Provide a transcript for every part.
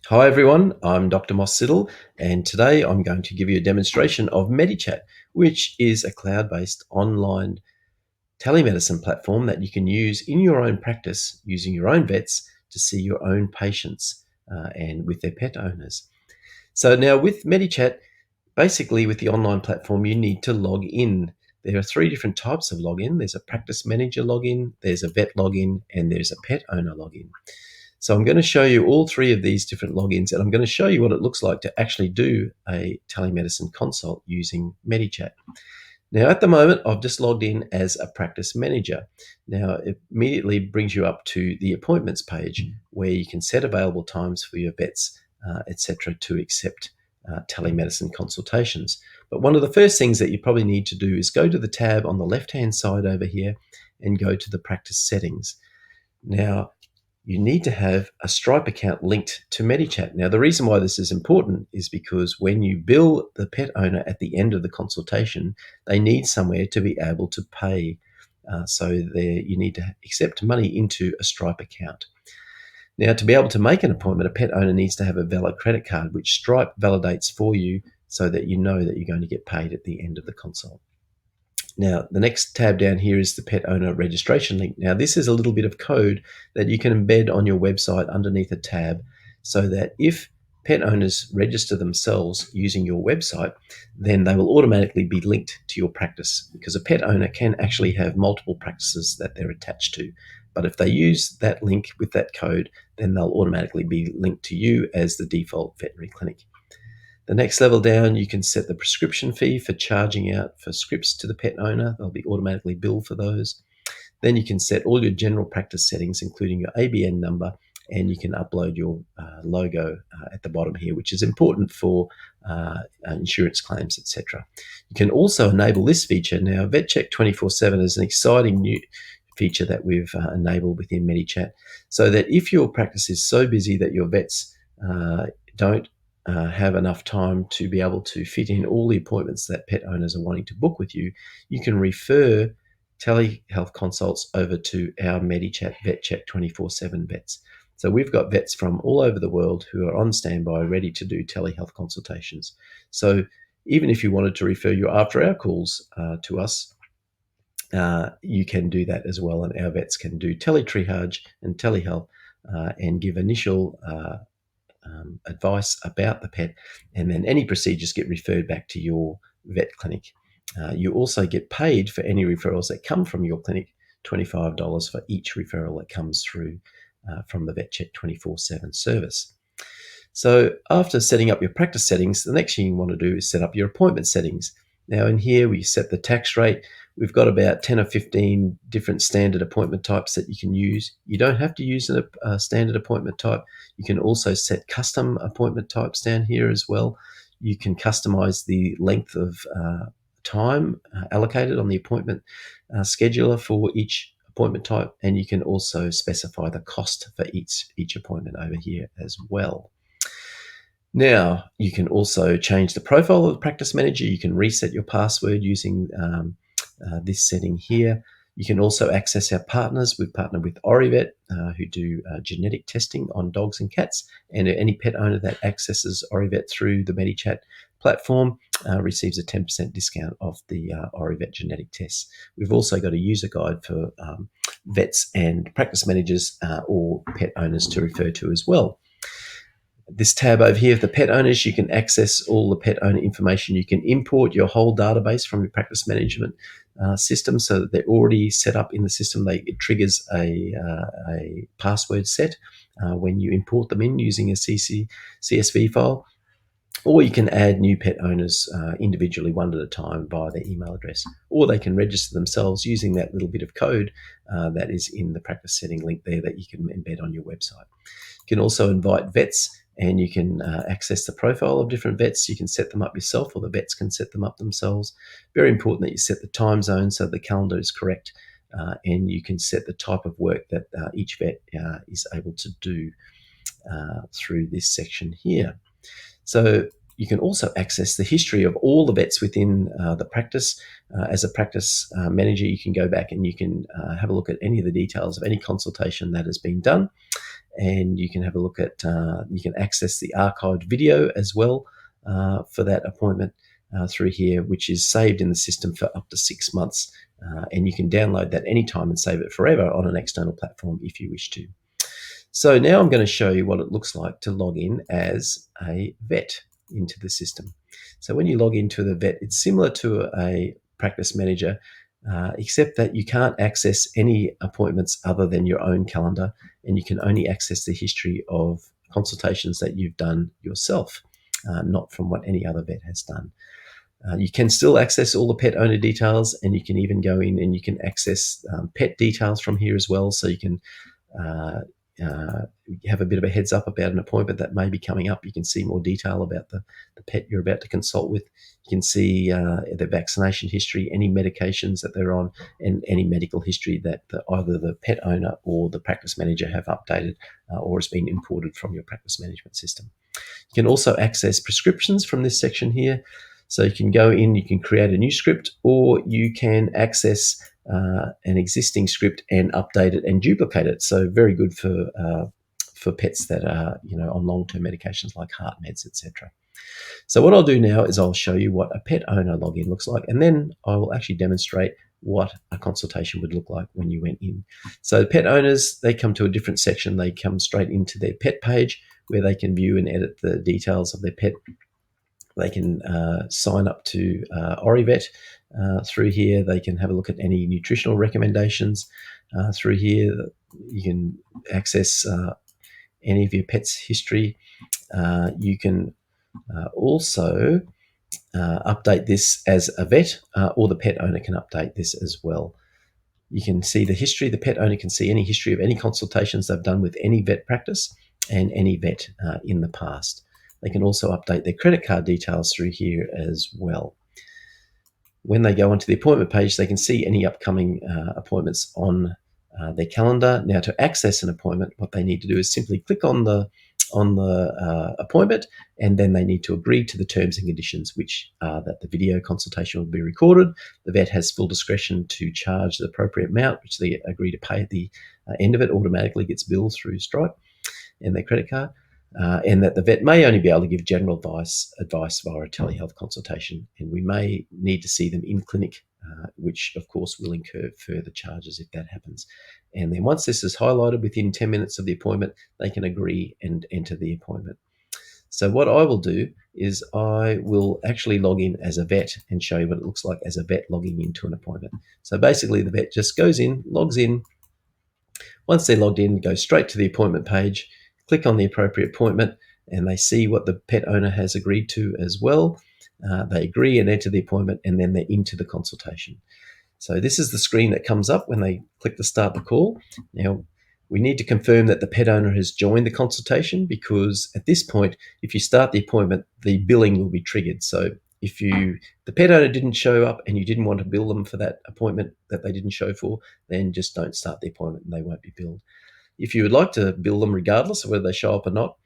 Hi everyone, I'm Dr. Moss Siddle, and today I'm going to give you a demonstration of Medichat, which is a cloud-based online telemedicine platform that you can use in your own practice using your own vets to see your own patients and with their pet owners. So now with Medichat, basically with the online platform, you need to log in. There are three different types of login. There's a practice manager login, there's a vet login, and there's a pet owner login. So I'm going to show you all three of these different logins, and I'm going to show you what it looks like to actually do a telemedicine consult using Medichat. Now, at the moment, I've just logged in as a practice manager. Now, it immediately brings you up to the appointments page where you can set available times for your vets, etc., to accept telemedicine consultations. But one of the first things that you probably need to do is go to the tab on the left-hand side over here and go to the practice settings. Now, you need to have a Stripe account linked to Medichat. Now, the reason why this is important is because when you bill the pet owner at the end of the consultation, they need somewhere to be able to pay. So you need to accept money into a Stripe account. Now, to be able to make an appointment, a pet owner needs to have a valid credit card, which Stripe validates for you so that you know that you're going to get paid at the end of the consult. Now, the next tab down here is the pet owner registration link. Now, this is a little bit of code that you can embed on your website underneath a tab so that if pet owners register themselves using your website, then they will automatically be linked to your practice, because a pet owner can actually have multiple practices that they're attached to. But if they use that link with that code, then they'll automatically be linked to you as the default veterinary clinic. The next level down, you can set the prescription fee for charging out for scripts to the pet owner. They'll be automatically billed for those. Then you can set all your general practice settings, including your ABN number, and you can upload your logo at the bottom here, which is important for insurance claims, etc. You can also enable this feature. Now, VetCheck 24/7 is an exciting new feature that we've enabled within Medichat, so that if your practice is so busy that your vets don't have enough time to be able to fit in all the appointments that pet owners are wanting to book with you, you can refer telehealth consults over to our Medichat VetCheck 24/7 vets. So we've got vets from all over the world who are on standby ready to do telehealth consultations. So even if you wanted to refer your after hour calls to us, you can do that as well. And our vets can do teletriage and telehealth and give initial advice about the pet, and then any procedures get referred back to your vet clinic. You also get paid for any referrals that come from your clinic, $25 for each referral that comes through from the VetCheck 24/7 service. So after setting up your practice settings, the next thing you want to do is set up your appointment settings. Now in here we set the tax rate. We've got about 10 or 15 different standard appointment types that you can use. You don't have to use a standard appointment type. You can also set custom appointment types down here as well. You can customize the length of time allocated on the appointment scheduler for each appointment type, and you can also specify the cost for each appointment over here as well. Now, you can also change the profile of the practice manager. You can reset your password using this setting here. You can also access our partners. We've partnered with Orivet, who do genetic testing on dogs and cats, and any pet owner that accesses Orivet through the Medichat platform receives a 10% discount off the Orivet genetic tests. We've also got a user guide for vets and practice managers or pet owners to refer to as well. This tab over here, the pet owners, you can access all the pet owner information. You can import your whole database from your practice management system so that they're already set up in the system. It triggers a password set when you import them in using a CSV file. Or you can add new pet owners individually, one at a time, via their email address. Or they can register themselves using that little bit of code that is in the practice setting link there that you can embed on your website. You can also invite vets, and you can access the profile of different vets. You can set them up yourself, or the vets can set them up themselves. Very important that you set the time zone so the calendar is correct, and you can set the type of work that each vet is able to do through this section here. So you can also access the history of all the vets within the practice. As a practice manager, you can go back and you can have a look at any of the details of any consultation that has been done. and you can have a look at, you can access the archived video as well for that appointment through here, which is saved in the system for up to 6 months. And you can download that anytime and save it forever on an external platform if you wish to. So now I'm going to show you what it looks like to log in as a vet into the system. So when you log into the vet, it's similar to a practice manager, except that you can't access any appointments other than your own calendar, and you can only access the history of consultations that you've done yourself, not from what any other vet has done. You can still access all the pet owner details, and you can even go in and you can access pet details from here as well. So you can uh, have a bit of a heads up about an appointment that may be coming up. You can see more detail about the pet you're about to consult with. You can see their vaccination history, any medications that they're on, and any medical history that either the pet owner or the practice manager have updated or has been imported from your practice management system. You can also access prescriptions from this section here. So you can go in, you can create a new script, or you can access an existing script and update it and duplicate it. So very good for pets that are on long-term medications like heart meds, etc. So what I'll do now is I'll show you what a pet owner login looks like, and then I will actually demonstrate what a consultation would look like when you went in. So pet owners, they come to a different section. They come straight into their pet page where they can view and edit the details of their pet. They can sign up to Orivet through here. They can have a look at any nutritional recommendations through here. You can access any of your pet's history. You can also update this as a vet, or the pet owner can update this as well. You can see the history. The pet owner can see any history of any consultations they've done with any vet practice and any vet in the past. They can also update their credit card details through here as well. When they go onto the appointment page, they can see any upcoming appointments on their calendar. Now, to access an appointment, what they need to do is simply click on the appointment, and then they need to agree to the terms and conditions, which are that the video consultation will be recorded. The vet has full discretion to charge the appropriate amount, which they agree to pay at the end of it. Automatically gets billed through Stripe and their credit card. And that the vet may only be able to give general advice via a telehealth consultation, and we may need to see them in clinic, which of course will incur further charges if that happens. And then once this is highlighted within 10 minutes of the appointment, they can agree and enter the appointment. So what I will do is I will actually log in as a vet and show you what it looks like as a vet logging into an appointment. So basically the vet just goes in, logs in. Once they're logged in, go straight to the appointment page, click on the appropriate appointment, and they see what the pet owner has agreed to as well. They agree and enter the appointment, and then they're into the consultation. So this is the screen that comes up when they click to start the call. Now, we need to confirm that the pet owner has joined the consultation, because at this point, if you start the appointment, the billing will be triggered. So if the pet owner didn't show up and you didn't want to bill them for that appointment that they didn't show for, then just don't start the appointment and they won't be billed. If you would like to bill them regardless of whether they show up or not,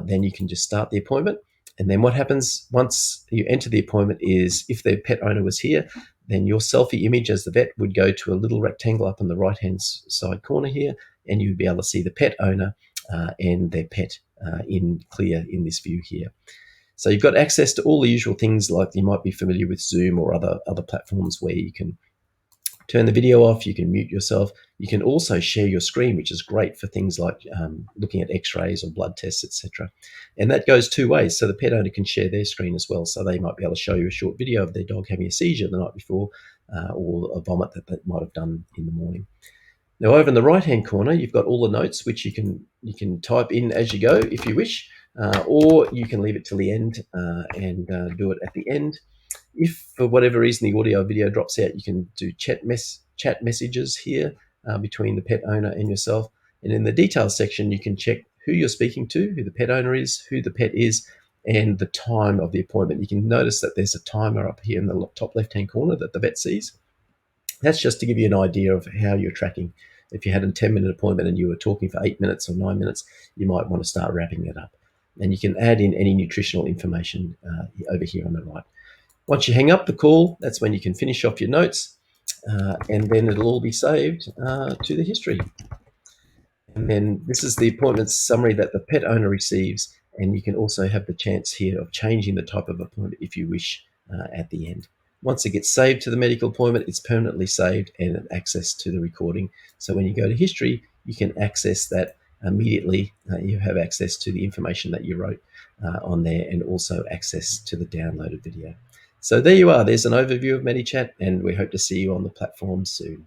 then you can just start the appointment. And then what happens once you enter the appointment is, if their pet owner was here, then your selfie image as the vet would go to a little rectangle up in the right-hand side corner here, and you'd be able to see the pet owner and their pet in clear in this view here. So you've got access to all the usual things, like you might be familiar with Zoom or other platforms where you can turn the video off, you can mute yourself. You can also share your screen, which is great for things like looking at x-rays or blood tests, etc. And that goes two ways. So the pet owner can share their screen as well. So they might be able to show you a short video of their dog having a seizure the night before, or a vomit that they might have done in the morning. Now, over in the right-hand corner, you've got all the notes, which you can type in as you go if you wish, or you can leave it till the end and do it at the end. If for whatever reason the audio or video drops out, you can do chat messages here between the pet owner and yourself. And in the details section, you can check who you're speaking to, who the pet owner is, who the pet is, and the time of the appointment. You can notice that there's a timer up here in the top left-hand corner that the vet sees. That's just to give you an idea of how you're tracking. If you had a 10-minute appointment and you were talking for 8 minutes or 9 minutes, you might want to start wrapping it up. And you can add in any nutritional information over here on the right. Once you hang up the call, that's when you can finish off your notes, and then it'll all be saved to the history. And then this is the appointment summary that the pet owner receives, and you can also have the chance here of changing the type of appointment if you wish at the end. Once it gets saved to the medical appointment, it's permanently saved and access to the recording. So when you go to history, you can access that immediately. You have access to the information that you wrote on there, and also access to the downloaded video. So there you are. There's an overview of Medichat, and we hope to see you on the platform soon.